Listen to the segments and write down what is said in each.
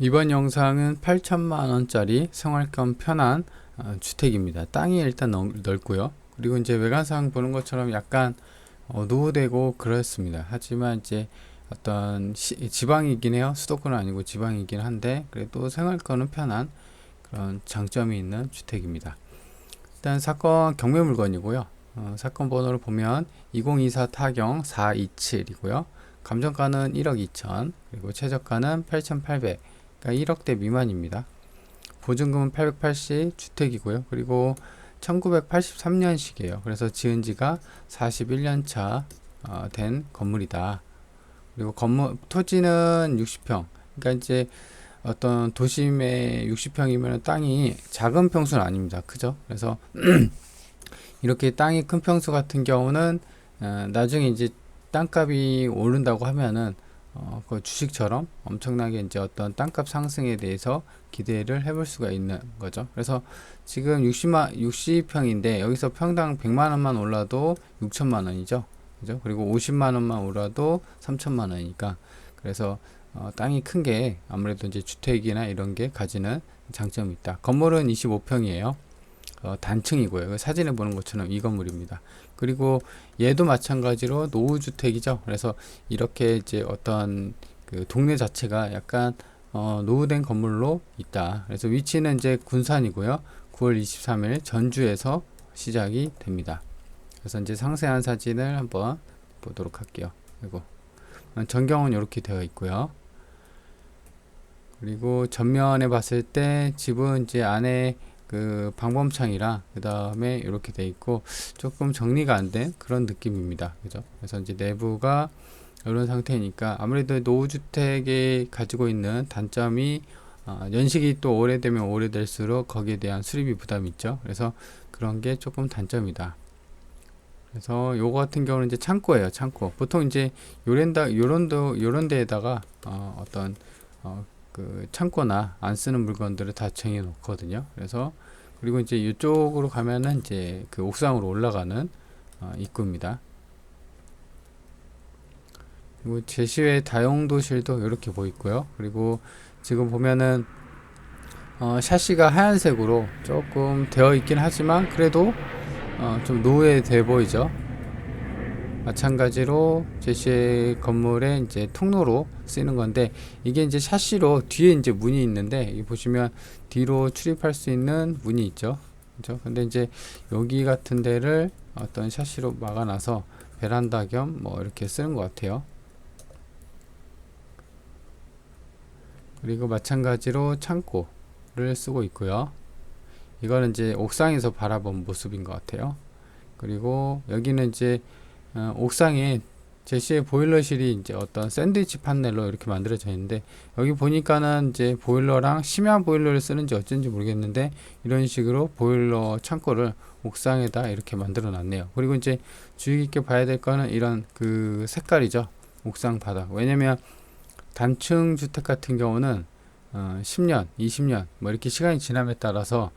이번 영상은 8천만 원짜리 생활권 편한 주택입니다. 땅이 일단 넓고요. 그리고 이제 외관상 보는 것처럼 약간 노후되고 그렇습니다. 하지만 이제 어떤 지방이긴 해요. 수도권은 아니고 지방이긴 한데 그래도 생활권은 편한 그런 장점이 있는 주택입니다. 일단 사건 경매 물건이고요. 사건 번호를 보면 2024 타경 427이고요. 감정가는 1억 2천, 그리고 최저가는 8,800, 그러니까 1억대 미만입니다. 보증금은 880, 주택이고요. 그리고 1983년식이에요. 그래서 지은 지가 41년 차 된 건물이다. 그리고 건물 토지는 60평. 그러니까 이제 어떤 도심의 60평이면 땅이 작은 평수는 아닙니다. 크죠? 그래서 이렇게 땅이 큰 평수 같은 경우는 나중에 이제 땅값이 오른다고 하면은 그 주식처럼 엄청나게 이제 어떤 땅값 상승에 대해서 기대를 해볼 수가 있는 거죠. 그래서 지금 60평인데 여기서 평당 100만 원만 올라도 6천만 원이죠. 그죠? 그리고 50만 원만 올라도 3천만 원이니까 그래서 땅이 큰 게 아무래도 이제 주택이나 이런 게 가지는 장점이 있다. 건물은 25평이에요. 단층이고요. 사진에 보는 것처럼 이 건물입니다. 그리고 얘도 마찬가지로 노후주택이죠. 그래서 이렇게 이제 어떤 그 동네 자체가 약간 노후된 건물로 있다. 그래서 위치는 이제 군산이고요. 9월 23일 전주에서 시작이 됩니다. 그래서 이제 상세한 사진을 한번 보도록 할게요. 그리고 전경은 이렇게 되어 있고요. 그리고 전면에 봤을 때 집은 이제 안에 그 방범창이랑 그 다음에 이렇게 돼 있고 조금 정리가 안 된 그런 느낌입니다. 그죠? 그래서 이제 내부가 이런 상태니까 아무래도 노후주택이 가지고 있는 단점이 연식이 또 오래되면 오래될수록 거기에 대한 수리비 부담이 있죠. 그래서 그런 게 조금 단점이다. 그래서 요거 같은 경우는 이제 창고예요. 창고. 보통 이제 요런 데에다가 어떤 그 창고나 안 쓰는 물건들을 다 정해 놓거든요. 그래서 그리고 이제 이쪽으로 가면은 이제 그 옥상으로 올라가는 입구입니다. 그리고 제시외 다용도실도 이렇게 보이고요. 그리고 지금 보면은 샤시가 하얀색으로 조금 되어 있긴 하지만 그래도 좀 노후돼 보이죠. 마찬가지로 제시의 건물에 이제 통로로 쓰이는 건데 이게 이제 샤시로 뒤에 이제 문이 있는데 이 보시면 뒤로 출입할 수 있는 문이 있죠. 그죠? 근데 이제 여기 같은 데를 어떤 샤시로 막아놔서 베란다 겸 뭐 이렇게 쓰는 것 같아요. 그리고 마찬가지로 창고를 쓰고 있고요. 이거는 이제 옥상에서 바라본 모습인 것 같아요. 그리고 여기는 이제 옥상에 제시의 보일러실이 이제 어떤 샌드위치 판넬로 이렇게 만들어져 있는데 여기 보니까는 이제 보일러랑 심야 보일러를 쓰는지 어쩐지 모르겠는데 이런 식으로 보일러 창고를 옥상에다 이렇게 만들어 놨네요. 그리고 이제 주의 깊게 봐야 될 거는 이런 그 색깔이죠. 옥상 바닥. 왜냐면 단층 주택 같은 경우는 10년, 20년 뭐 이렇게 시간이 지남에 따라서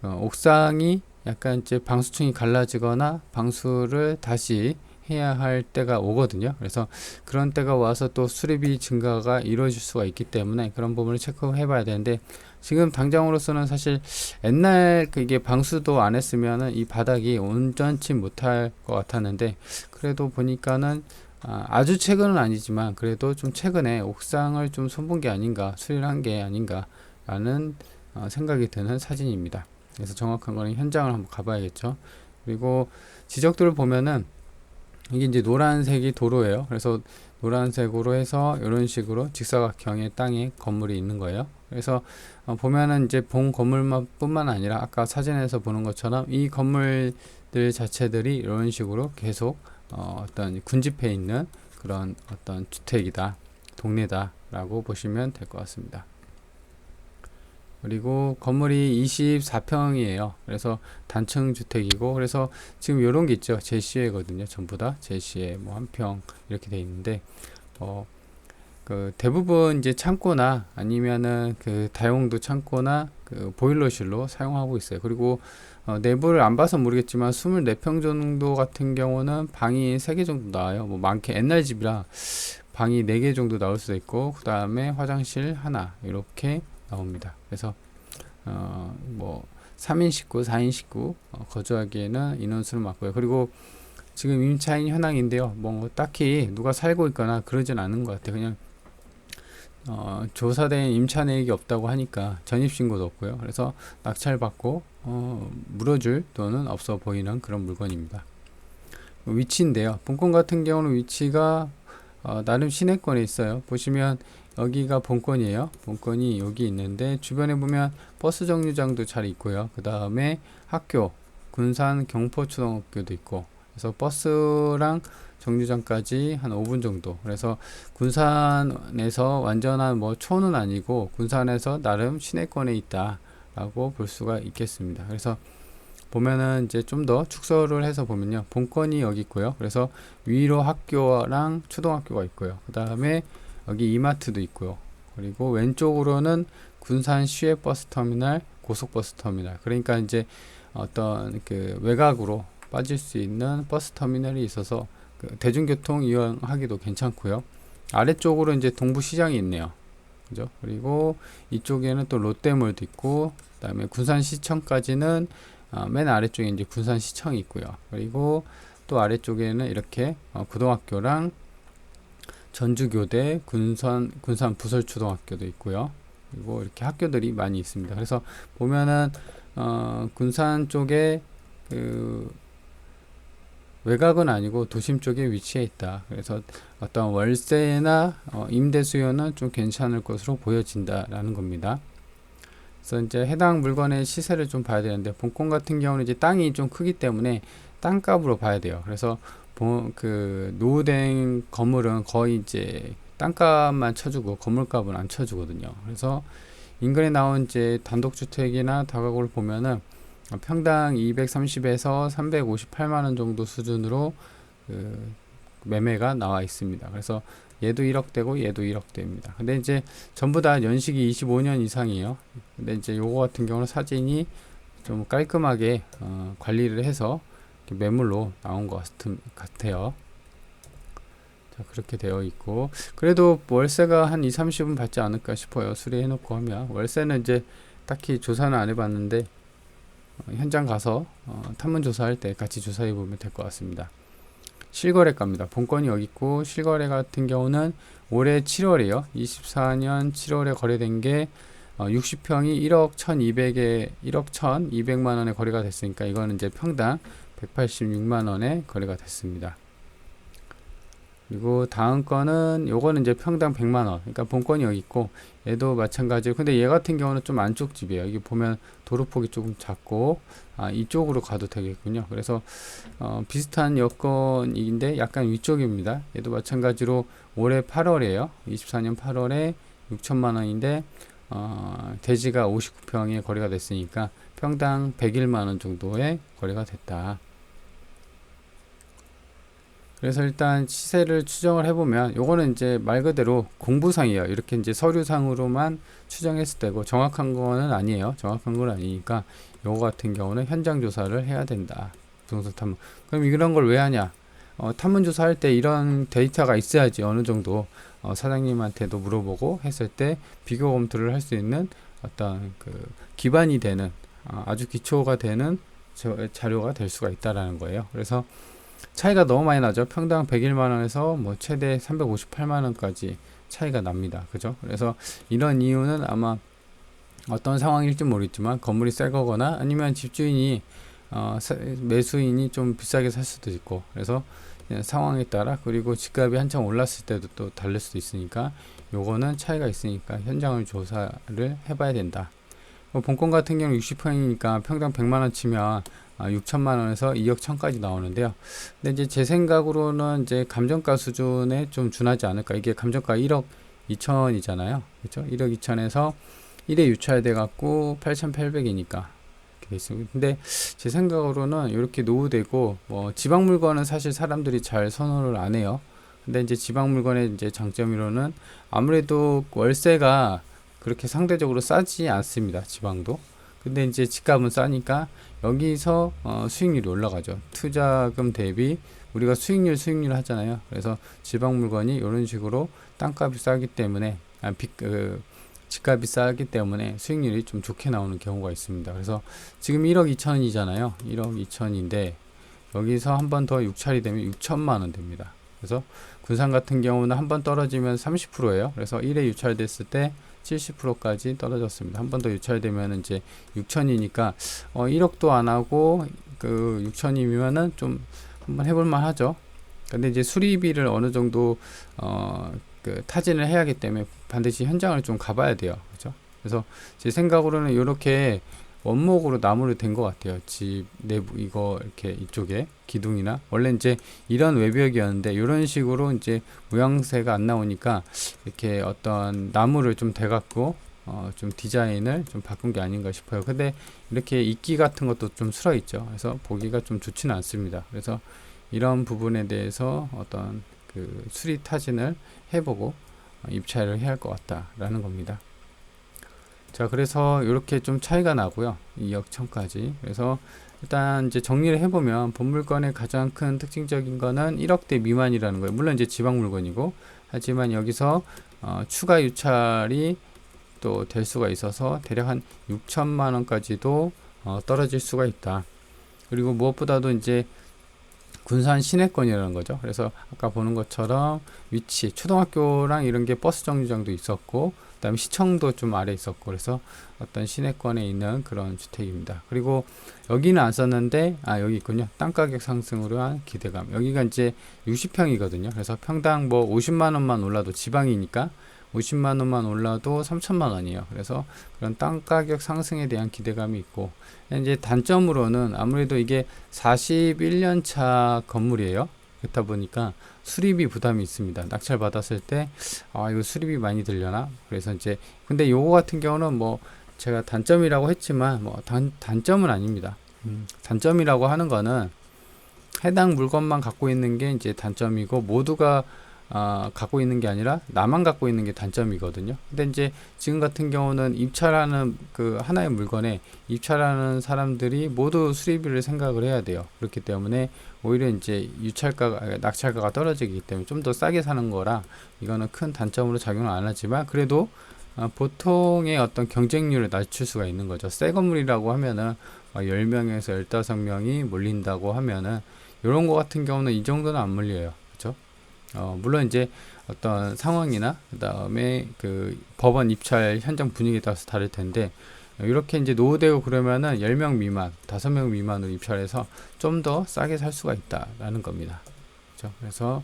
옥상이 약간 이제 방수층이 갈라지거나 방수를 다시 해야 할 때가 오거든요. 그래서 그런 때가 와서 또 수리비 증가가 이루어질 수가 있기 때문에 그런 부분을 체크해 봐야 되는데 지금 당장으로서는 사실 옛날 이게 방수도 안 했으면은 이 바닥이 온전치 못할 것 같았는데 그래도 보니까는 아주 최근은 아니지만 그래도 좀 최근에 옥상을 좀 손본 게 아닌가 수리를 한 게 아닌가 라는 생각이 드는 사진입니다. 그래서 정확한 거는 현장을 한번 가봐야겠죠. 그리고 지적들을 보면은 이게 이제 노란색이 도로예요. 그래서 노란색으로 해서 이런 식으로 직사각형의 땅에 건물이 있는 거예요. 그래서 보면은 이제 본 건물만 뿐만 아니라 아까 사진에서 보는 것처럼 이 건물들 자체들이 이런 식으로 계속 어떤 군집해 있는 그런 어떤 주택이다, 동네다 라고 보시면 될 것 같습니다. 그리고 건물이 24평이에요. 그래서 단층 주택이고 그래서 지금 이런 게 있죠. 제시외거든요. 전부 다 제시외 뭐 한 평 이렇게 돼 있는데 그 대부분 이제 창고나 아니면은 그 다용도 창고나 그 보일러실로 사용하고 있어요. 그리고 내부를 안 봐서 모르겠지만 24평 정도 같은 경우는 방이 3개 정도 나와요. 뭐 많게 옛날 집이라 방이 4개 정도 나올 수도 있고, 그 다음에 화장실 하나 이렇게 나옵니다. 그래서 뭐 3인 식구, 4인 식구 거주하기에는 인원수는 맞고요. 그리고 지금 임차인 현황인데요. 뭐 딱히 누가 살고 있거나 그러진 않은 것 같아요. 그냥 조사된 임차 내역이 없다고 하니까 전입신고도 없고요. 그래서 낙찰받고 물어줄 돈은 없어 보이는 그런 물건입니다. 위치인데요. 본권 같은 경우는 위치가 나름 시내권에 있어요. 보시면 여기가 본권이에요. 본권이 여기 있는데 주변에 보면 버스 정류장도 잘 있고요. 그 다음에 학교, 군산 경포초등학교도 있고, 그래서 버스랑 정류장까지 한 5분 정도. 그래서 군산에서 완전한 뭐 초는 아니고 군산에서 나름 시내권에 있다라고 볼 수가 있겠습니다. 그래서 보면은 이제 좀 더 축소를 해서 보면요. 본권이 여기 있고요. 그래서 위로 학교랑 초등학교가 있고요. 그 다음에 여기 이마트도 있고요. 그리고 왼쪽으로는 군산 시외버스터미널, 고속버스터미널. 그러니까 이제 어떤 그 외곽으로 빠질 수 있는 버스터미널이 있어서 그 대중교통 이용하기도 괜찮고요. 아래쪽으로 이제 동부시장이 있네요. 그죠? 그리고 이쪽에는 또 롯데몰도 있고, 그다음에 군산시청까지는 맨 아래쪽에 이제 군산시청이 있고요. 그리고 또 아래쪽에는 이렇게 고등학교랑 전주교대, 군산 부설초등학교도 있고요. 그리고 이렇게 학교들이 많이 있습니다. 그래서 보면은 군산 쪽에 그 외곽은 아니고 도심 쪽에 위치해 있다. 그래서 어떤 월세나 임대 수요는 좀 괜찮을 것으로 보여진다라는 겁니다. 그래서 이제 해당 물건의 시세를 좀 봐야 되는데, 본권 같은 경우는 이제 땅이 좀 크기 때문에 땅값으로 봐야 돼요. 그래서 그 노후된 건물은 거의 이제 땅값만 쳐주고 건물값은 안 쳐주거든요. 그래서 인근에 나온 이제 단독주택이나 다가구를 보면은 평당 230에서 358만 원 정도 수준으로 그 매매가 나와 있습니다. 그래서 얘도 1억대고 얘도 1억대입니다. 근데 이제 전부 다 연식이 25년 이상이에요. 근데 이제 요거 같은 경우는 사진이 좀 깔끔하게 관리를 해서 매물로 나온 것 같아요. 자, 그렇게 되어 있고, 그래도 월세가 한 2, 30은 받지 않을까 싶어요. 수리해 놓고 하면. 월세는 이제 딱히 조사는 안 해봤는데 현장 가서 탐문 조사할 때 같이 조사해 보면 될 것 같습니다. 실거래가입니다. 본건이 여기 있고, 실거래 같은 경우는 올해 7월이에요. 24년 7월에 거래된 게 60평이 1억 1200에 1억 1200만 원에 거래가 됐으니까 이거는 이제 평당 186만 원에 거래가 됐습니다. 그리고 다음 거는 요거는 이제 평당 100만 원. 그러니까 본건이 여기 있고, 얘도 마찬가지로. 근데 얘 같은 경우는 좀 안쪽 집이에요. 여기 보면 도로폭이 조금 작고, 이쪽으로 가도 되겠군요. 그래서 비슷한 여건인데 약간 위쪽입니다. 얘도 마찬가지로 올해 8월에요. 24년 8월에 6천만 원인데 대지가 59평에 거래가 됐으니까 평당 101만 원 정도의 거래가 됐다. 그래서 일단 시세를 추정을 해보면 요거는 이제 말 그대로 공부상이에요. 이렇게 이제 서류상으로만 추정했을 때고 정확한 거는 아니에요. 정확한 건 아니니까 요거 같은 경우는 현장 조사를 해야 된다. 부동산 탐문. 그럼 이런 걸 왜 하냐? 탐문 조사할 때 이런 데이터가 있어야지 어느 정도 사장님한테도 물어보고 했을 때 비교 검토를 할 수 있는 어떤 그 기반이 되는 아주 기초가 되는 자료가 될 수가 있다라는 거예요. 그래서 차이가 너무 많이 나죠. 평당 101만원에서 뭐 최대 358만원까지 차이가 납니다. 그죠? 그래서 이런 이유는 아마 어떤 상황일지 모르겠지만 건물이 새 거거나 아니면 집주인이 매수인이 좀 비싸게 살 수도 있고, 그래서 상황에 따라, 그리고 집값이 한참 올랐을 때도 또 다를 수도 있으니까 요거는 차이가 있으니까 현장을 조사를 해봐야 된다. 본권 같은 경우 60평이니까 평당 100만원 치면 6천만원에서 2억 1천까지 나오는데요. 근데 이제 제 생각으로는 이제 감정가 수준에 좀 준하지 않을까. 이게 감정가 1억 2천이잖아요. 그렇죠? 1억 2천에서 1에 유찰돼 갖고 8,800이니까 이렇게 돼 있습니다. 근데 제 생각으로는 이렇게 노후되고 지방 물건은 사실 사람들이 잘 선호를 안 해요. 근데 이제 지방 물건의 이제 장점으로는 아무래도 월세가 그렇게 상대적으로 싸지 않습니다. 지방도. 근데 이제 집값은 싸니까 여기서 수익률이 올라가죠. 투자금 대비 우리가 수익률 하잖아요. 그래서 지방 물건이 이런 식으로 땅값이 싸기 때문에 집값이 싸기 때문에 수익률이 좀 좋게 나오는 경우가 있습니다. 그래서 지금 1억 2천이잖아요. 1억 2천인데 여기서 한 번 더 육찰이 되면 6천만 원 됩니다. 그래서 군산 같은 경우는 한 번 떨어지면 30%예요. 그래서 1회 유찰됐을 때 70%까지 떨어졌습니다. 한 번 더 유찰되면 이제 6천이니까 1억도 안 하고 그 6천이면은 좀 한번 해볼만 하죠. 근데 이제 수리비를 어느 정도 그 타진을 해야 하기 때문에 반드시 현장을 좀 가봐야 돼요. 그죠? 그래서 제 생각으로는 이렇게 원목으로 나무를 댄 것 같아요. 집 내부 이거 이렇게 이쪽에 기둥이나 원래 이제 이런 외벽이었는데 이런 식으로 이제 모양새가 안 나오니까 이렇게 어떤 나무를 좀 대갖고 좀 디자인을 좀 바꾼 게 아닌가 싶어요. 근데 이렇게 이끼 같은 것도 좀 슬어 있죠. 그래서 보기가 좀 좋지는 않습니다. 그래서 이런 부분에 대해서 어떤 그 수리 타진을 해보고 입찰을 해야 할 것 같다라는 겁니다. 자, 그래서 이렇게 좀 차이가 나고요. 2억 1천까지. 그래서 일단 이제 정리를 해보면 본 물건의 가장 큰 특징적인 거는 1억대 미만이라는 거예요. 물론 이제 지방 물건이고, 하지만 여기서 추가 유찰이 또 될 수가 있어서 대략 한 6천만 원까지도 떨어질 수가 있다. 그리고 무엇보다도 이제 군산 시내권이라는 거죠. 그래서 아까 보는 것처럼 위치, 초등학교랑 이런 게 버스 정류장도 있었고, 그다음에 시청도 좀 아래 있었고, 그래서 어떤 시내권에 있는 그런 주택입니다. 그리고 여기는 안 썼는데, 여기 있군요. 땅 가격 상승으로 한 기대감. 여기가 이제 60평이거든요. 그래서 평당 뭐 50만 원만 올라도 지방이니까 50만 원만 올라도 3천만 원이에요. 그래서 그런 땅 가격 상승에 대한 기대감이 있고, 이제 단점으로는 아무래도 이게 41년 차 건물이에요. 그렇다 보니까 수리비 부담이 있습니다. 낙찰 받았을 때 이거 수리비 많이 들려나? 그래서 이제 근데 요거 같은 경우는 뭐 제가 단점이라고 했지만 뭐 단점은 아닙니다. 단점이라고 하는 거는 해당 물건만 갖고 있는 게 이제 단점이고 모두가 갖고 있는 게 아니라 나만 갖고 있는 게 단점이거든요. 근데 이제 지금 같은 경우는 입찰하는 그 하나의 물건에 입찰하는 사람들이 모두 수리비를 생각을 해야 돼요. 그렇기 때문에 오히려 이제 낙찰가가 떨어지기 때문에 좀 더 싸게 사는 거라 이거는 큰 단점으로 작용을 안 하지만 그래도 보통의 어떤 경쟁률을 낮출 수가 있는 거죠. 새 건물이라고 하면은 10명에서 15명이 몰린다고 하면은 이런 거 같은 경우는 이 정도는 안 몰려요. 그렇죠? 물론 이제 어떤 상황이나 그 다음에 그 법원 입찰 현장 분위기에 따라서 다를 텐데 이렇게 이제 노후되고 그러면은 10명 미만, 5명 미만으로 입찰해서 좀 더 싸게 살 수가 있다라는 겁니다. 그렇죠? 그래서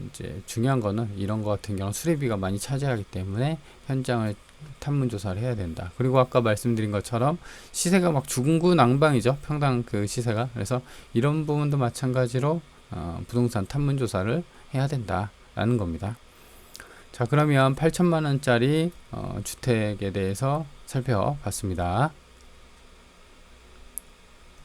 이제 중요한 거는 이런 거 같은 경우는 수리비가 많이 차지하기 때문에 현장을 탐문 조사를 해야 된다. 그리고 아까 말씀드린 것처럼 시세가 막 중구난방이죠. 평당 그 시세가. 그래서 이런 부분도 마찬가지로 부동산 탐문 조사를 해야 된다라는 겁니다. 자, 그러면 8천만 원짜리 주택에 대해서 살펴봤습니다.